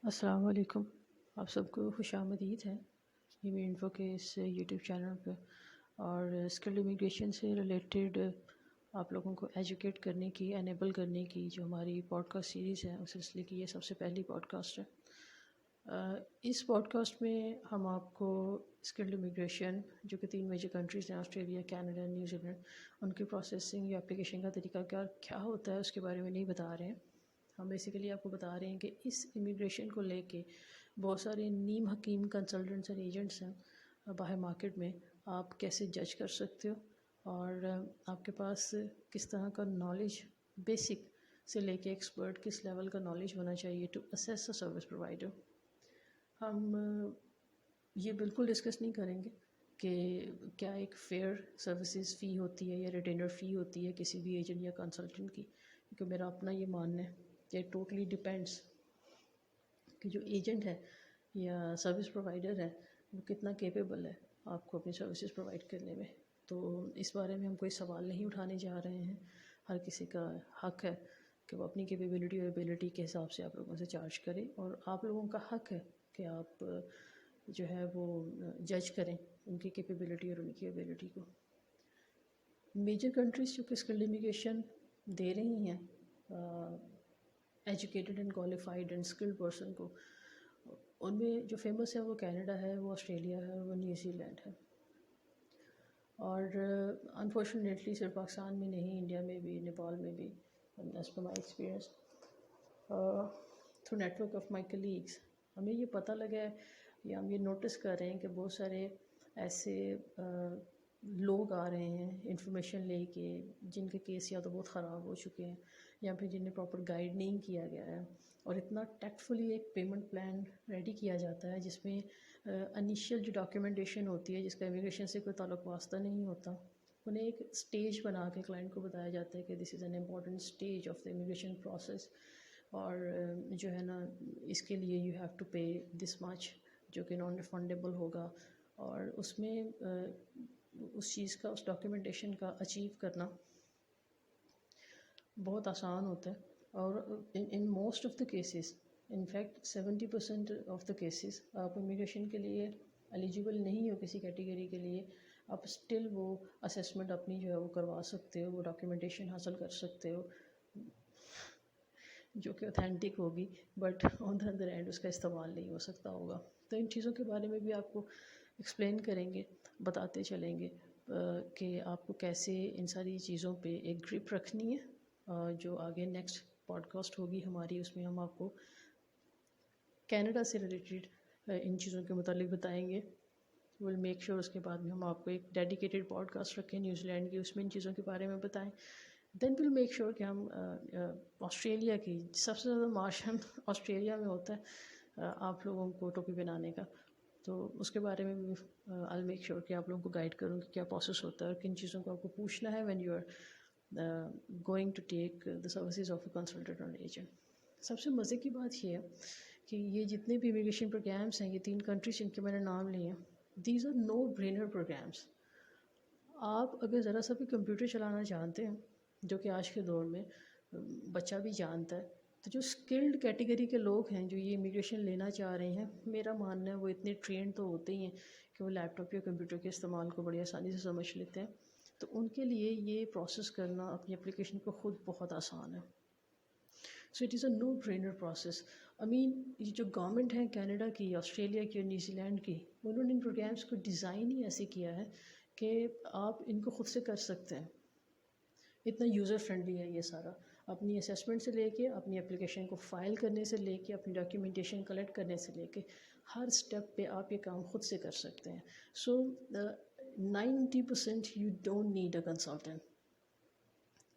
السلام علیکم. آپ سب کو خوش آمدید ہے ایمی انفو کے اس یوٹیوب چینل پہ. اور اسکل امیگریشن سے ریلیٹڈ آپ لوگوں کو ایجوکیٹ کرنے کی، انیبل کرنے کی جو ہماری پوڈ کاسٹ سیریز ہے اس سلسلے کی یہ سب سے پہلی پوڈ کاسٹ ہے. اس پوڈ کاسٹ میں ہم آپ کو اسکل امیگریشن جو کہ 3 میجر کنٹریز ہیں، آسٹریلیا، کینیڈا، نیوزی لینڈ، ان کی پروسیسنگ یا اپلیکیشن کا طریقہ کیا ہوتا ہے اس کے بارے میں نہیں بتا رہے ہیں. ہم بیسیکلی آپ کو بتا رہے ہیں کہ اس امیگریشن کو لے کے بہت سارے نیم حکیم کنسلٹنٹس اور ایجنٹس ہیں باہر مارکیٹ میں. آپ کیسے جج کر سکتے ہو اور آپ کے پاس کس طرح کا نالج، بیسک سے لے کے ایکسپرٹ کس لیول کا نالج ہونا چاہیے to assess a service provider. ہم یہ بالکل ڈسکس نہیں کریں گے کہ کیا ایک فیئر سروسز فی ہوتی ہے یا ریٹینر فی ہوتی ہے کسی بھی ایجنٹ یا کنسلٹنٹ کی، کیونکہ میرا اپنا یہ ماننا ہے کہ ٹوٹلی ڈپینڈس کہ جو ایجنٹ ہے یا سروس پرووائڈر ہے وہ کتنا کیپیبل ہے آپ کو اپنی سروسز پرووائڈ کرنے میں. تو اس بارے میں ہم کوئی سوال نہیں اٹھانے جا رہے ہیں. ہر کسی کا حق ہے کہ وہ اپنی کیپیبلٹی اور ایبلٹی کے حساب سے آپ لوگوں سے چارج کرے، اور آپ لوگوں کا حق ہے کہ آپ جو ہے وہ جج کریں ان کی کیپیبلٹی اور ان کی ایبلٹی کو. میجر کنٹریز جو کہ اسکل امیگریشن دے رہی ہیں educated and qualified and skilled person کو، ان میں جو فیمس ہے وہ کینیڈا ہے، وہ آسٹریلیا ہے، وہ نیوزی لینڈ ہے. اور انفارچونیٹلی صرف پاکستان میں نہیں، انڈیا میں بھی، نیپال میں بھی، as per my experience through network of my colleagues ہمیں یہ پتہ لگا ہے یا ہم یہ نوٹس کر رہے ہیں کہ بہت سارے ایسے لوگ آ رہے ہیں انفارمیشن لے کے جن کے کیس یا تو بہت خراب ہو چکے ہیں یا پھر جنہیں پراپر گائیڈ نہیں کیا گیا ہے، اور اتنا ٹیکٹفلی ایک پیمنٹ پلان ریڈی کیا جاتا ہے جس میں انیشیل جو ڈاکیومنٹیشن ہوتی ہے جس کا امیگریشن سے کوئی تعلق واسطہ نہیں ہوتا، انہیں ایک اسٹیج بنا کے کلائنٹ کو بتایا جاتا ہے کہ this is an important stage of the immigration process, اور جو ہے نا اس کے لیے you have to pay this much جو کہ نان ریفنڈیبل ہوگا. اور اس میں اس چیز کا، اس ڈاکیومنٹیشن کا اچیو کرنا بہت آسان ہوتا ہے. اور in most of the cases, in fact 70% of the cases آپ امیگریشن کے لیے ایلیجیبل نہیں ہو کسی کیٹیگری کے لیے، آپ اسٹل وہ اسیسمنٹ اپنی جو ہے وہ کروا سکتے ہو، وہ ڈاکیومنٹیشن حاصل کر سکتے ہو جو کہ اوتھینٹک ہوگی، but on the other end اس کا استعمال نہیں ہو سکتا ہوگا. تو ان چیزوں کے بارے میں بھی آپ کو ایکسپلین کریں گے، بتاتے چلیں گے کہ آپ کو کیسے ان ساری چیزوں پہ ایک گرپ رکھنی ہے. جو آگے نیکسٹ پوڈ کاسٹ ہوگی ہماری، اس میں ہم آپ کو کینیڈا سے ریلیٹڈ ان چیزوں کے متعلق بتائیں گے. ول میک شیور اس کے بعد میں ہم آپ کو ایک ڈیڈیکیٹڈ پوڈ کاسٹ رکھیں نیوزی لینڈ کی، اس میں ان چیزوں کے بارے میں بتائیں. دین ول میک شیور کہ ہم آسٹریلیا کی، سب سے زیادہ مارشن آسٹریلیا میں ہوتا ہے آپ لوگوں کو ٹوپی بنانے کا، تو اس کے بارے میں بھی آئی میک شیور کہ آپ لوگوں کو گائیڈ کروں کہ کیا پروسیس ہوتا ہے اور کن چیزوں کو آپ کو پوچھنا ہے when you are going to take the services of a consultant اور ایجنٹ. سب سے مزے کی بات یہ ہے کہ یہ جتنے بھی امیگریشن پروگرامس ہیں، یہ 3 کنٹریز جن کے میں نے نام لیے ہیں، these are no brainer programs. آپ اگر ذرا سا بھی کمپیوٹر چلانا جانتے ہیں، جو کہ آج کے دور میں بچہ بھی جانتا ہے، تو جو اسکلڈ کیٹیگری کے لوگ ہیں جو یہ امیگریشن لینا چاہ رہے ہیں، میرا ماننا ہے وہ اتنے ٹرینڈ تو ہوتے ہی ہیں کہ وہ لیپ ٹاپ یا کمپیوٹر کے استعمال کو بڑی آسانی سے سمجھ لیتے ہیں. تو ان کے لیے یہ پروسیس کرنا اپنی اپلیکیشن کو خود بہت آسان ہے. So it is a no brainer process. یہ جو گورنمنٹ ہے کینیڈا کی، آسٹریلیا کی اور نیوزی لینڈ کی، انہوں نے ان پروگرامس کو ڈیزائن ہی ایسے کیا ہے کہ آپ ان کو خود سے کر سکتے ہیں. اتنا یوزر فرینڈلی ہے یہ سارا، اپنی اسیسمنٹ سے لے کے، اپنی اپلیکیشن کو فائل کرنے سے لے کے، اپنی ڈاکیومنٹیشن کلیکٹ کرنے سے لے کے، ہر اسٹیپ پہ آپ یہ کام خود سے کر سکتے ہیں. سو 90% you don't need a consultant.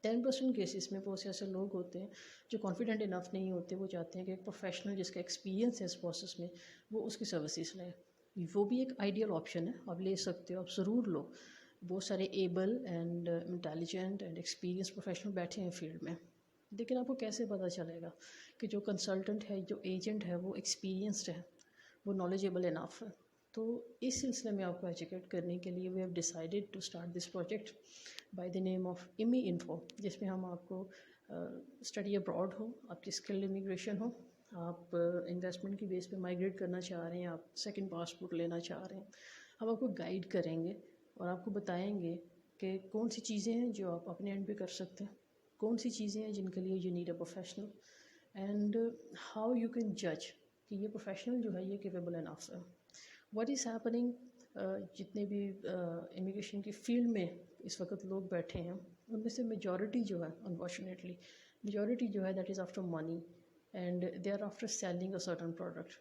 10% cases میں بہت سے ایسے لوگ ہوتے ہیں جو کانفیڈنٹ انف نہیں ہوتے، وہ چاہتے ہیں کہ ایک پروفیشنل جس کا ایکسپیرینس ہے اس پروسیس میں وہ اس کی سروسز لیں. وہ بھی ایک آئیڈیل آپشن ہے، آپ لے سکتے ہو، آپ ضرور لو. بہت سارے able and intelligent and experience professional بیٹھے ہیں فیلڈ میں، لیکن آپ کو کیسے پتہ چلے گا کہ جو کنسلٹنٹ ہے، جو ایجنٹ ہے، وہ ایکسپیرینسڈ ہے، وہ نالجیبل انف ہے. تو اس سلسلے میں آپ کو ایجوکیٹ کرنے کے لیے we have decided to start this project by the name of Immi Info, جس میں ہم آپ کو اسٹڈی ابراڈ ہو، آپ کی اسکل امیگریشن ہو، آپ انویسٹمنٹ کی بیس پہ مائگریٹ کرنا چاہ رہے ہیں، آپ سیکنڈ پاسپورٹ لینا چاہ رہے ہیں، ہم آپ کو گائیڈ کریں گے اور آپ کو بتائیں گے کہ کون سی چیزیں ہیں جو آپ اپنے اینڈ پہ کر سکتے ہیں، کون سی چیزیں ہیں جن کے لیے you need a professional, and how you can جج کہ یہ پروفیشنل جو ہے یہ کیپیبل انف ہے. واٹ از ہیپننگ، جتنے بھی امیگریشن کی فیلڈ میں اس وقت لوگ بیٹھے ہیں ان میں سے میجورٹی جو ہے انفارچونیٹلی میجورٹی جو ہے that is after money and they are after selling a certain product.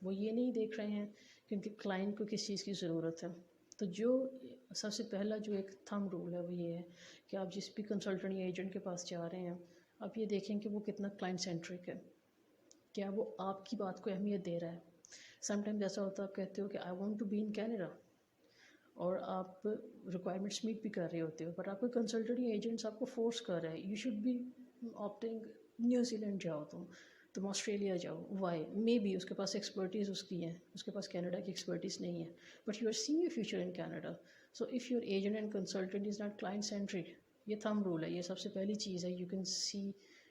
وہ یہ نہیں دیکھ رہے ہیں کہ ان کے کلائنٹ کو کس چیز کی ضرورت ہے. تو جو سب سے پہلا جو ایک تھم رول ہے وہ یہ ہے کہ آپ جس بھی کنسلٹنٹ یا ایجنٹ کے پاس جا رہے ہیں آپ یہ دیکھیں کہ وہ کتنا کلائنٹ سینٹرک ہے، کیا وہ آپ کی بات کو اہمیت دے رہا ہے. سم ٹائمز ایسا ہوتا ہے آپ کہتے ہو کہ I want to be in Canada اور آپ ریکوائرمنٹس میٹ بھی کر رہے ہوتے ہو، بٹ آپ کو کنسلٹنٹ یا ایجنٹس آپ کو فورس کر رہا ہے you should be opting New Zealand جاؤ، تم آسٹریلیا جاؤ. وائی؟ مے بی اس کے پاس ایکسپرٹیز اس کی ہے، اس کے پاس کینیڈا کی ایکسپرٹیز نہیں ہے، but you are seeing your future in Canada. So if your agent and consultant is not client centric, یہ تھم رول ہے، یہ سب سے پہلی چیز ہے. You can see,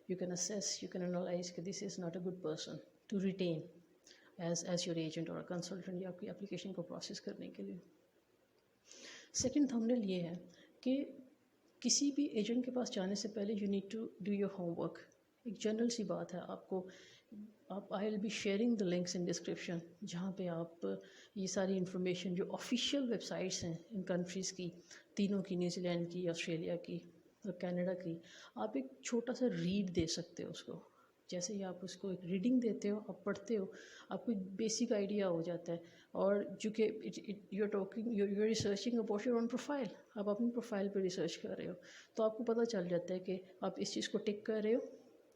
you can assess, you can analyse کہ this is not a good person to retain as your agent اور consultant یا آپ کی اپلیکیشن کو پروسیس کرنے کے لیے. سیکنڈ تھمبنیل یہ ہے کہ کسی بھی ایجنٹ کے پاس جانے سے پہلے you need to do your homework. ایک جنرل سی بات ہے آپ I will be sharing the links in description جہاں پہ آپ یہ ساری انفارمیشن جو آفیشیل ویب سائٹس ہیں ان کنٹریز کی، تینوں کی، نیوزی لینڈ کی، آسٹریلیا کی اور کینیڈا کی، آپ ایک چھوٹا سا ریڈ دے سکتے ہو اس کو. جیسے ہی آپ اس کو ایک ریڈنگ دیتے ہو، آپ پڑھتے ہو، آپ کو بیسک آئیڈیا ہو جاتا ہے. اور جو کہ you are researching about your own profile, آپ اپنی پروفائل پہ ریسرچ کر رہے ہو تو آپ کو پتہ چل جاتا ہے کہ آپ اس چیز کو ٹک کر رہے ہو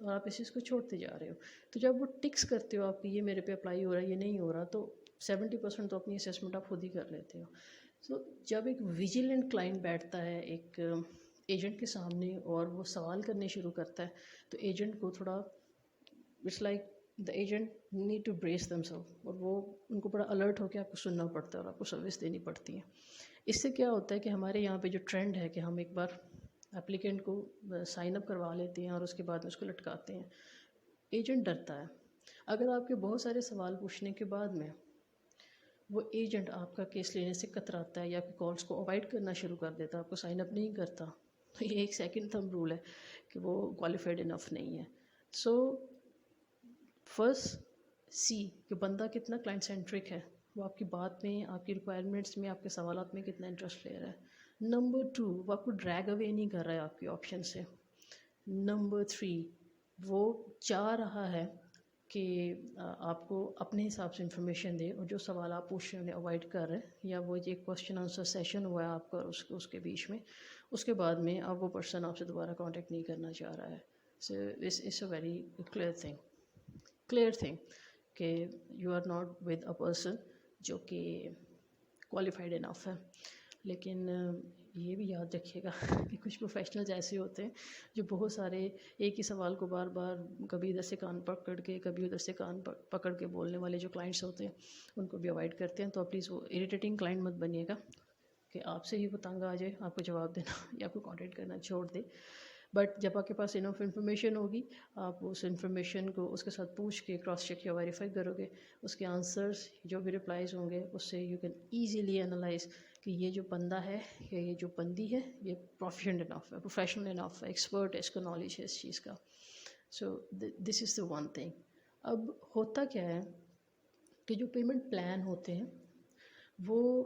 اور آپ اس چیز کو چھوڑتے جا رہے ہو. تو جب وہ ٹکس کرتے ہو آپ کہ یہ میرے پہ اپلائی ہو رہا ہے، یہ نہیں ہو رہا، تو 70% تو اپنی اسیسمنٹ آپ خود ہی کر لیتے ہو. سو جب ایک ویجیلنٹ کلائنٹ بیٹھتا ہے ایک ایجنٹ کے سامنے اور وہ سوال کرنے شروع کرتا ہے تو ایجنٹ کو تھوڑا it's like the agent need to brace them self, اور وہ ان کو بڑا الرٹ ہو کے آپ کو سننا پڑتا ہے اور آپ کو سروس دینی پڑتی ہے. اس سے کیا ہوتا ہے کہ ہمارے یہاں پہ جو ٹرینڈ ہے کہ ہم ایک بار اپلیکینٹ کو سائن اپ کروا لیتے ہیں اور اس کے بعد میں اس کو لٹکاتے ہیں. ایجنٹ ڈرتا ہے. اگر آپ کے بہت سارے سوال پوچھنے کے بعد میں وہ ایجنٹ آپ کا کیس لینے سے کتراتا ہے یا آپ کی کالس کو اوائڈ کرنا شروع کر دیتا ہے، آپ کو سائن اپ نہیں کرتا، تو یہ ایک سیکنڈ تھم رول ہے کہ وہ کوالیفائڈ انف نہیں ہے. سو فرسٹ سی کہ بندہ کتنا کلائنٹ سینٹرک ہے، وہ آپ کی بات میں، آپ کی ریکوائرمنٹس میں، آپ کے سوالات میں کتنا انٹرسٹ لے رہا ہے. نمبر 2، وہ آپ کو ڈریگ اوے نہیں کر رہا ہے آپ کے آپشن سے. نمبر 3، وہ چاہ رہا ہے کہ آپ کو اپنے حساب سے انفارمیشن دے، اور جو سوال آپ پوچھ رہے ہیں انہیں اوائڈ کر رہے ہیں، یا وہ ایک کوشچن آنسر سیشن ہوا ہے آپ کا اس کے بیچ میں، اس کے بعد میں اب وہ پرسن آپ سے دوبارہ کانٹیکٹ نہیں کرنا چاہ رہا ہے. So this is a very clear thing کہ you are not with a person جو کہ کوالیفائڈ انف ہے. لیکن یہ بھی یاد رکھیے گا کہ کچھ پروفیشنلز ایسے ہوتے ہیں جو بہت سارے ایک ہی سوال کو بار بار کبھی ادھر سے کان پکڑ کے کبھی ادھر سے کان پکڑ کے بولنے والے جو کلائنٹس ہوتے ہیں ان کو بھی اوائڈ کرتے ہیں. تو پلیز وہ اریٹیٹنگ کلائنٹ مت بنیے گا کہ آپ سے ہی وہ تنگ آ جائے، آپ کو جواب دینا یا آپ کو کانٹیکٹ کرنا چھوڑ دے. بٹ جب آپ کے پاس انف انفارمیشن ہوگی، آپ اس انفارمیشن کو اس کے ساتھ پوچھ کے کراس چیک یا ویریفائی کرو گے، اس کے آنسرس جو بھی رپلائز ہوں گے اس سے یو کین ایزیلی انالائز کہ یہ جو بندہ ہے یا یہ جو بندی ہے یہ پروفیشنل انف ہے، پروفیشنل انف ہے، ایکسپرٹ ہے، اس کو نالج ہے اس چیز کا. سو this is the one thing. اب ہوتا کیا ہے کہ جو پیمنٹ پلان ہوتے ہیں وہ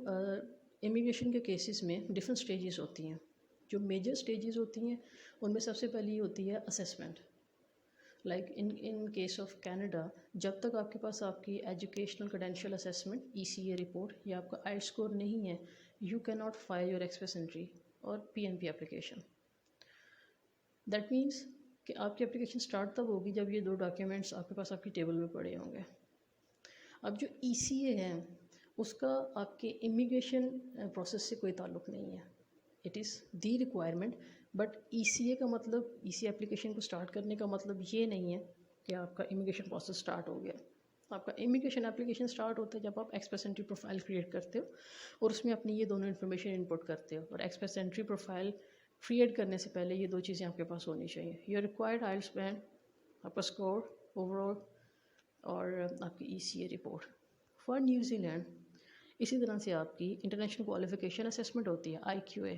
امیگریشن کے کیسز میں ڈفرینٹ اسٹیجز ہوتی ہیں. جو میجر اسٹیجز ہوتی ہیں ان میں سب سے پہلی ہوتی ہے assessment. Like in case of Canada, جب تک آپ کے پاس آپ کی educational credential assessment ECA report یا آپ کا آئی اسکور نہیں ہے، یو کی not file your express entry اور PNP اپلیکیشن. دیٹ مینس کہ آپ کی اپلیکیشن اسٹارٹ تب ہوگی جب یہ 2 ڈاکیومنٹس آپ کے پاس آپ کی ٹیبل میں پڑے ہوں گے. اب جو ECA ہے اس کا آپ کے امیگریشن پروسیس سے کوئی تعلق نہیں ہے. It is the requirement, but ECA کا مطلب ECA اپلیکیشن کو اسٹارٹ کرنے کا مطلب یہ نہیں ہے کہ آپ کا امیگریشن پروسیس اسٹارٹ ہو گیا. آپ کا امیگریشن اپلیکیشن اسٹارٹ ہوتا ہے جب آپ ایکسپریس انٹری پروفائل کریٹ کرتے ہو اور اس میں اپنی یہ دونوں انفارمیشن انپٹ کرتے ہو. اور ایکسپریس انٹری پروفائل کریٹ کرنے سے پہلے یہ 2 چیزیں آپ کے پاس ہونی چاہیے. یور ریکوائرڈ آئلٹس بینڈ، آپ کا اسکور اوور آل اور آپ کی ECA report. For New Zealand اسی طرح سے آپ کی انٹرنیشنل کوالیفیکیشن اسیسمنٹ ہوتی ہے IQA.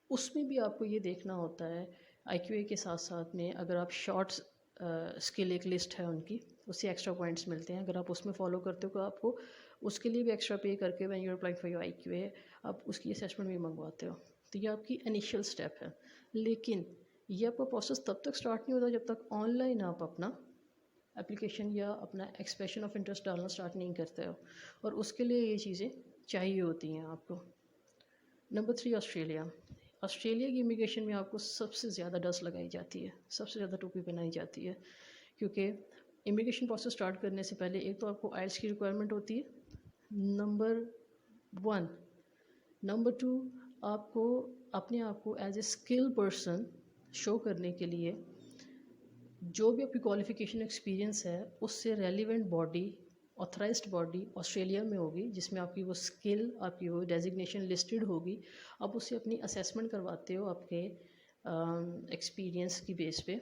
اس میں بھی آپ کو یہ دیکھنا ہوتا ہے IQA کے ساتھ ساتھ میں اگر آپ شارٹس اسکل ایک لسٹ ہے ان کی، اس سے ایکسٹرا پوائنٹس ملتے ہیں. اگر آپ اس میں فالو کرتے ہو تو آپ کو اس کے لیے بھی ایکسٹرا پے کر کے when you apply for your IQA آپ اس کی اسیسمنٹ بھی منگواتے ہو. تو یہ آپ کی انیشیل اسٹیپ ہے. لیکن یہ آپ کا پروسیس تب تک اسٹارٹ نہیں ہوتا جب تک آن لائن آپ اپنا اپلیکیشن یا اپنا ایکسپریشن آف انٹرسٹ ڈالنا اسٹارٹ نہیں کرتے ہو، اور اس کے لیے یہ چیزیں چاہیے ہوتی ہیں آپ کو. Number 3 Australia. آسٹریلیا کی امیگریشن میں آپ کو سب سے زیادہ ڈسٹ لگائی جاتی ہے، سب سے زیادہ ٹوپی پہنائی جاتی ہے، کیونکہ امیگریشن پروسیس اسٹارٹ کرنے سے پہلے ایک تو آپ کو آئلس کی ریکوائرمنٹ ہوتی ہے، نمبر 1. نمبر 2 آپ کو اپنے آپ کو ایز اے اسکل پرسن شو کرنے کے لیے جو بھی آپ کی کوالیفیکیشن ایکسپیرینس ہے اس سے relevant body, authorised body Australia میں ہوگی جس میں آپ کی وہ اسکل، آپ کی وہ ڈیزگنیشن لسٹڈ ہوگی. آپ اس سے اپنی اسیسمنٹ کرواتے ہو آپ کے ایکسپیرینس کی بیس پہ،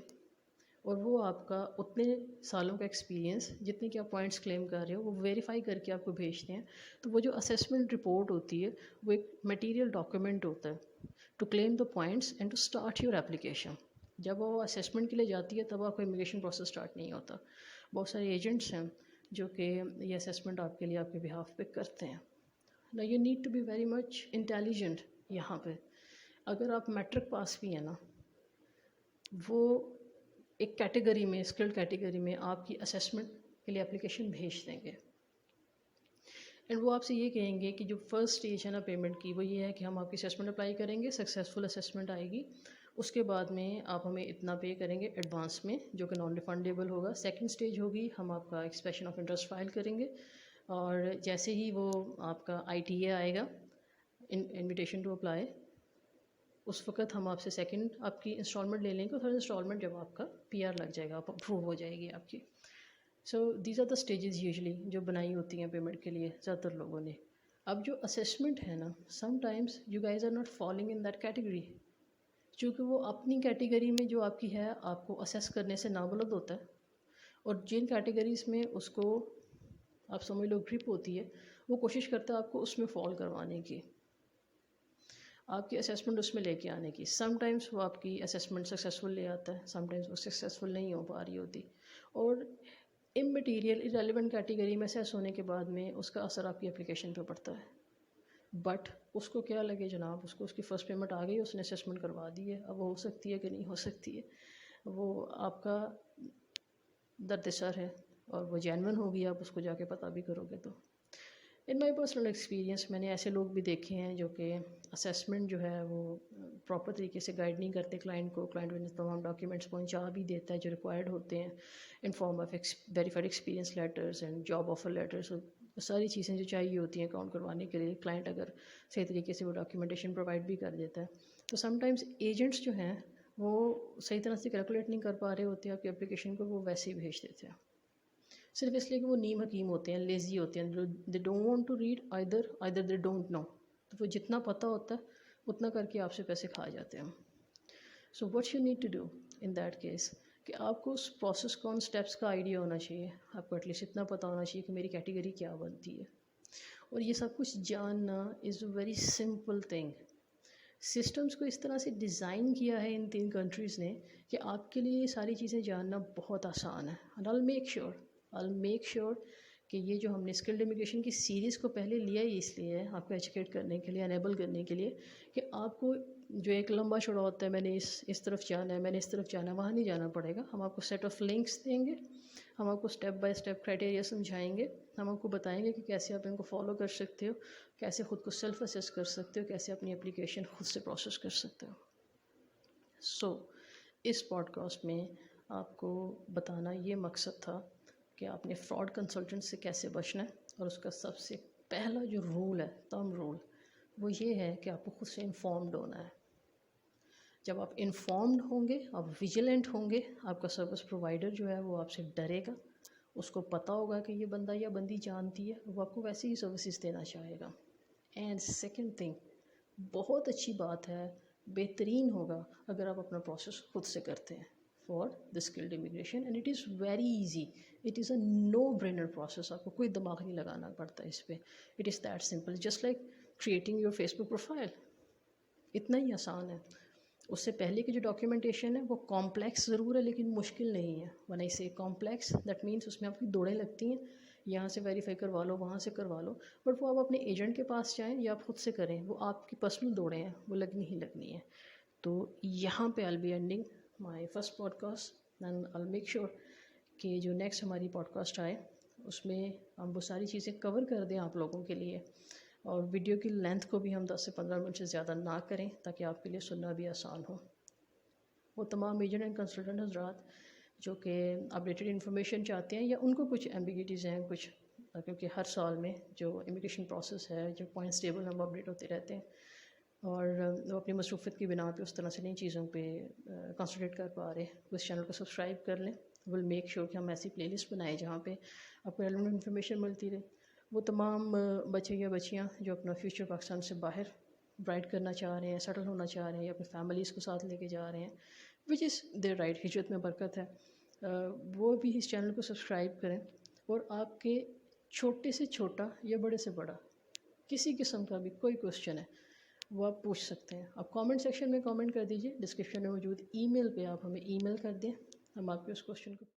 اور وہ آپ کا اتنے سالوں کا ایکسپیرینس جتنے کہ آپ پوائنٹس کلیم کر رہے ہو وہ ویریفائی کر کے آپ کو بھیجتے ہیں. تو وہ جو اسیسمنٹ رپورٹ ہوتی ہے وہ ایک مٹیریل ڈاکیومنٹ ہوتا ہے to claim the points and to start your application. جب وہ اسیسمنٹ کے لیے جاتی ہے تب آپ کا امیگریشن پروسیس اسٹارٹ نہیں ہوتا. بہت سارے ایجنٹس ہیں جو کہ یہ اسیسمنٹ آپ کے لیے آپ کے بہاف پہ کرتے ہیں. نا you need to be very much intelligent. یہاں پہ اگر آپ میٹرک پاس بھی ہیں نا، وہ ایک کیٹیگری میں، اسکلڈ کیٹیگری میں آپ کی اسیسمنٹ کے لیے اپلیکیشن بھیج دیں گے، اینڈ وہ آپ سے یہ کہیں گے کہ جو فرسٹ اسٹیج ہے نا پیمنٹ کی، وہ یہ ہے کہ ہم آپ کی اسیسمنٹ اپلائی کریں گے، سکسیزفل اسیسمنٹ آئے گی، اس کے بعد میں آپ ہمیں اتنا پے کریں گے ایڈوانس میں جو کہ نان ریفنڈیبل ہوگا. سیکنڈ اسٹیج ہوگی ہم آپ کا ایکسپریشن آف انٹرسٹ فائل کریں گے، اور جیسے ہی وہ آپ کا ITA آئے گا، انویٹیشن ٹو اپلائی، اس وقت ہم آپ سے سیکنڈ آپ کی انسٹالمنٹ لے لیں گے، اور تھرڈ انسٹالمنٹ جب آپ کا PR لگ جائے گا، آپ اپروو ہو جائے گی آپ کی. So these are the stages usually جو بنائی ہوتی ہیں پیمنٹ کے لیے زیادہ تر لوگوں نے. اب جو اسیسمنٹ ہے نا، sometimes you guys are not falling in that category, چونکہ وہ اپنی کیٹیگری میں جو آپ کی ہے آپ کو اسیس کرنے سے نابلد ہوتا ہے، اور جن کیٹیگریز میں اس کو آپ سمجھ لو گرپ ہوتی ہے وہ کوشش کرتا ہے آپ کو اس میں فال کروانے کی، آپ کی اسیسمنٹ اس میں لے کے آنے کی. سم ٹائمز وہ آپ کی اسیسمنٹ سکسیزفل لے آتا ہے، سم ٹائمز وہ سکسیزفل نہیں ہو پا رہی ہوتی، اور اممیٹیریل ارریلیونٹ کیٹیگری میں اسیس ہونے کے بعد میں اس کا اثر آپ کی اپلیکیشن پہ پڑتا ہے. بٹ اس کو کیا لگے جناب، اس کو اس کی فرسٹ پیمنٹ آ گئی، اس نے اسیسمنٹ کروا دی ہے، اب وہ ہو سکتی ہے کہ نہیں ہو سکتی ہے، وہ آپ کا درد سر ہے، اور وہ جینون ہوگی، آپ اس کو جا کے پتہ بھی کرو گے. تو ان مائی پرسنل ایکسپیرینس میں نے ایسے لوگ بھی دیکھے ہیں جو کہ اسیسمنٹ جو ہے وہ پراپر طریقے سے گائیڈ نہیں کرتے کلائنٹ کو. کلائنٹ انہیں تمام ڈاکیومنٹس پہنچا بھی دیتا ہے جو ریکوائرڈ ہوتے ہیں in form of verified experience letters and job offer letters, ساری چیزیں جو چاہیے ہوتی ہیں اکاؤنٹ کروانے کے لیے. کلائنٹ اگر صحیح طریقے سے وہ ڈاکیومنٹیشن پرووائڈ بھی کر دیتا ہے، تو سم ٹائمز ایجنٹس جو ہیں وہ صحیح طرح سے کیلکولیٹ نہیں کر پا رہے ہوتے ہیں آپ کی اپلیکیشن کو، وہ ویسے ہی بھیج دیتے ہیں صرف اس لیے کہ وہ نیم حکیم ہوتے ہیں، لیزی ہوتے ہیں، they don't want to read either they don't know. تو وہ جتنا پتہ ہوتا ہے اتنا کر کے آپ سے پیسے کھا جاتے ہیں. So what you need to do in that case کہ آپ کو اس پروسیس کو، ان اسٹیپس کا آئیڈیا ہونا چاہیے، آپ کو ایٹ لیسٹ اتنا پتہ ہونا چاہیے کہ میری کیٹیگری کیا بنتی ہے. اور یہ سب کچھ جاننا is a very simple thing. Systems کو اس طرح سے ڈیزائن کیا ہے ان 3 کنٹریز نے کہ آپ کے لیے یہ ساری چیزیں جاننا بہت آسان ہے. اینڈ I'll make sure کہ یہ جو ہم نے اسکلڈ امیگریشن کی سیریز کو پہلے لیا ہی اس لیے ہے آپ کو ایجوکیٹ کرنے کے لیے، انیبل کرنے کے لیے، کہ آپ کو جو ایک لمبا چوڑا ہوتا ہے میں نے اس طرف جانا ہے، میں نے اس طرف جانا ہے، وہاں نہیں جانا پڑے گا. ہم آپ کو سیٹ آف لنکس دیں گے، ہم آپ کو اسٹیپ بائی اسٹیپ کرائٹیریا سمجھائیں گے، ہم آپ کو بتائیں گے کہ کیسے آپ ان کو فالو کر سکتے ہو، کیسے خود کو سیلف اسیس کر سکتے ہو، کیسے اپنی اپلیکیشن خود سے پروسیس کر سکتے ہو. سو اس پوڈ کاسٹ میں آپ کو بتانا یہ مقصد تھا کہ آپ نے فراڈ کنسلٹنٹ سے کیسے بچنا ہے، اور اس کا سب سے پہلا جو رول ہے، تم رول، وہ یہ ہے کہ آپ کو خود سے انفارمڈ ہونا ہے. جب آپ انفارمڈ ہوں گے، آپ ویجیلنٹ ہوں گے، آپ کا سروس پرووائڈر جو ہے وہ آپ سے ڈرے گا، اس کو پتہ ہوگا کہ یہ بندہ یا بندی جانتی ہے، وہ آپ کو ویسے ہی سروسز دینا چاہے گا. اینڈ سیکنڈ تھنگ، بہت اچھی بات ہے، بہترین ہوگا اگر آپ اپنا پروسیس خود سے کرتے ہیں. For the skilled immigration and it is very easy. It is a no brainer process. آپ کو کوئی دماغ نہیں لگانا پڑتا اس پہ. It is that simple, just like creating your Facebook profile. اتنا ہی آسان ہے. اس سے پہلے کی جو ڈاکیومنٹیشن ہے وہ کمپلیکس ضرور ہے لیکن مشکل نہیں ہے. ون آئی سے کمپلیکس دیٹ مینس اس میں آپ کی دوڑیں لگتی ہیں, یہاں سے ویریفائی کروا لو, وہاں سے کروا لو, بٹ وہ آپ اپنے ایجنٹ کے پاس جائیں یا آپ خود سے کریں, وہ آپ کی پرسنل دوڑیں ہیں, وہ لگنی ہی لگنی ہیں. تو یہاں پہ I'll be ending my first podcast and I'll make sure کہ جو نیکسٹ ہماری پوڈ کاسٹ آئے اس میں ہم وہ ساری چیزیں کور کر دیں آپ لوگوں کے لیے, اور ویڈیو کی لینتھ کو بھی ہم 10 سے 15 منٹ سے زیادہ نہ کریں تاکہ آپ کے لیے سننا بھی آسان ہو. وہ تمام ایجنٹ اینڈ کنسلٹنٹ حضرات جو کہ اپڈیٹڈ انفارمیشن چاہتے ہیں یا ان کو کچھ ایمبیگیٹیز ہیں کچھ, کیونکہ ہر سال میں جو امیگریشن پروسیس ہے, جو پوائنٹس ٹیبل ہم اپڈیٹ ہوتے رہتے ہیں, اور وہ اپنی مصروفیت کی بنا پہ اس طرح سے نئی چیزوں پہ کنسنٹریٹ کر پا رہے. اس چینل کو سبسکرائب کر لیں. ول میک شیور کہ ہم ایسی پلے لسٹ بنائیں جہاں پہ آپ کو ریلیونٹ انفارمیشن ملتی رہے. وہ تمام بچے یا بچیاں جو اپنا فیوچر پاکستان سے باہر برائٹ کرنا چاہ رہے ہیں, سیٹل ہونا چاہ رہے ہیں, یا اپنی فیملیز کو ساتھ لے کے جا رہے ہیں, وچ از دیر رائٹ, ہجرت میں برکت ہے, وہ بھی اس چینل کو سبسکرائب کریں. اور آپ کے چھوٹے سے چھوٹا یا بڑے سے بڑا کسی قسم کا بھی کوئی کوشچن ہے وہ آپ پوچھ سکتے ہیں. آپ کامنٹ سیکشن میں کامنٹ کر دیجئے, ڈسکرپشن میں موجود ای میل پہ آپ ہمیں ای میل کر دیں, ہم آپ کے اس کوشچن کو